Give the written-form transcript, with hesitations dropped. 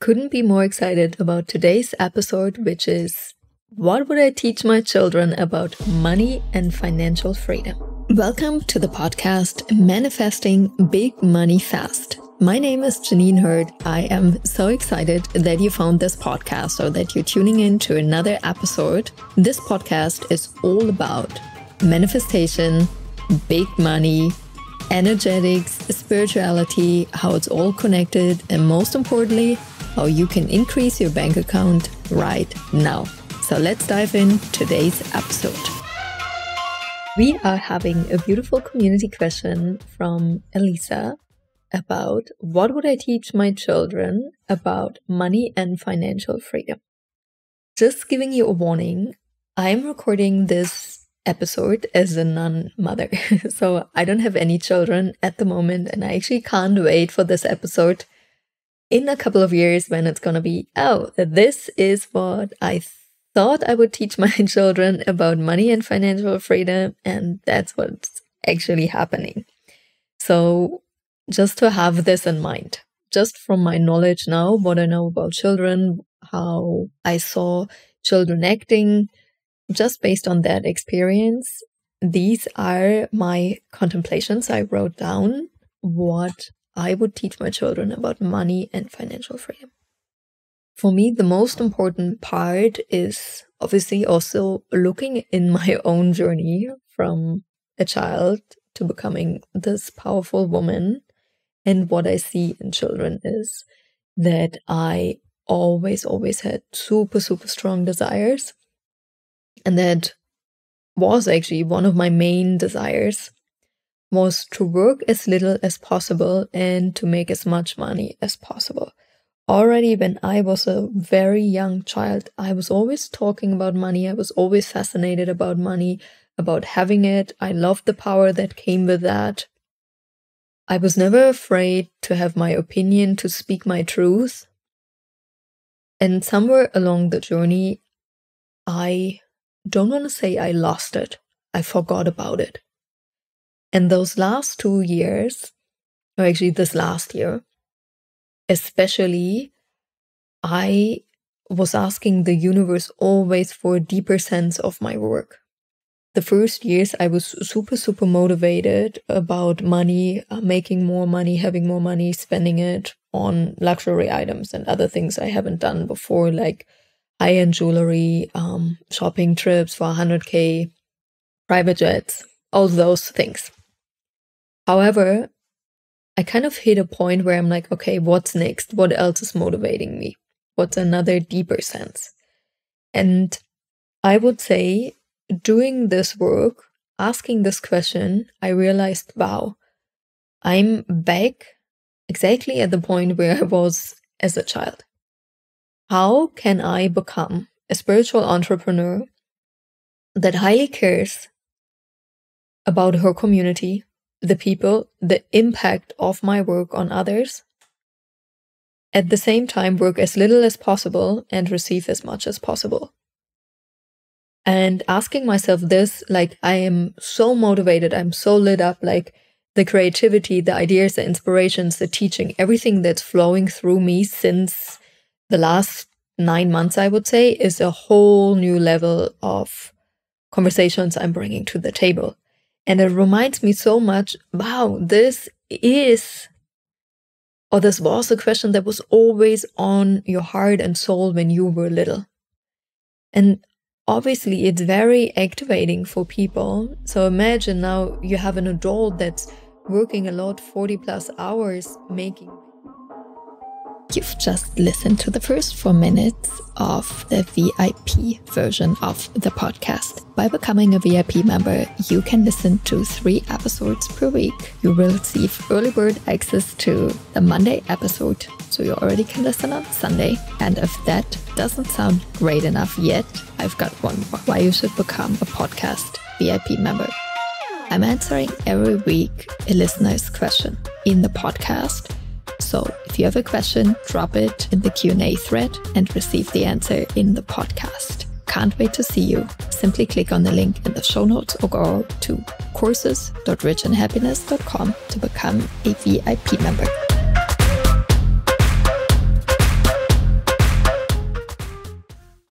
couldn't be more excited about today's episode, which is what would I teach my children about money and financial freedom? Welcome to the podcast Manifesting Big Money Fast. My name is Jeanine. I am so excited that you found this podcast or that you're tuning in to another episode. This podcast is all about manifestation, big money, energetics, spirituality, how it's all connected, and most importantly, how you can increase your bank account right now. So let's dive in today's episode. We are having a beautiful community question from Elisa about what would I teach my children about money and financial freedom. Just giving you a warning, I'm recording this episode as a non-mother. So I don't have any children at the moment, and I actually can't wait for this episode in a couple of years when it's going to be, this is what I thought I would teach my children about money and financial freedom, and that's what's actually happening. So just to have this in mind, just from my knowledge now, what I know about children, how I saw children acting, just based on that experience, these are my contemplations. I wrote down what I would teach my children about money and financial freedom. For me, the most important part is obviously also looking in my own journey from a child to becoming this powerful woman. And what I see in children is that I always had super strong desires. And that was actually one of my main desires, was to work as little as possible and to make as much money as possible. Already when I was a very young child, I was always talking about money. I was always fascinated about money, about having it. I loved the power that came with that. I was never afraid to have my opinion, to speak my truth. And somewhere along the journey, I don't want to say I lost it. I forgot about it. And those last 2 years, or actually this last year, especially, I was asking the universe always for a deeper sense of my work. The first years, I was super motivated about money, making more money, having more money, spending it on luxury items and other things I haven't done before, like high-end jewelry, shopping trips for 100K, private jets, all those things. However, I kind of hit a point where I'm like, okay, what's next? What else is motivating me? What's another deeper sense? And I would say, doing this work, asking this question, I realized, wow, I'm back exactly at the point where I was as a child. How can I become a spiritual entrepreneur that highly cares about her community, the people, the impact of my work on others, at the same time work as little as possible and receive as much as possible? And asking myself this, like, I am so motivated, I'm so lit up, like the creativity, the ideas, the inspirations, the teaching, everything that's flowing through me since the last 9 months, I would say, is a whole new level of conversations I'm bringing to the table. And it reminds me so much, wow, this was a question that was always on your heart and soul when you were little. And obviously, it's very activating for people. So imagine now you have an adult that's working a lot, 40+ hours, making. You've just listened to the first 4 minutes of the VIP version of the podcast. By becoming a VIP member, you can listen to 3 episodes per week. You will receive early bird access to the Monday episode, so you already can listen on Sunday. And if that doesn't sound great enough yet, I've got one more. Why you should become a podcast VIP member. I'm answering every week a listener's question in the podcast. So if you have a question, drop it in the Q&A thread and receive the answer in the podcast. Can't wait to see you. Simply click on the link in the show notes or go to courses.richandhappiness.com to become a VIP member.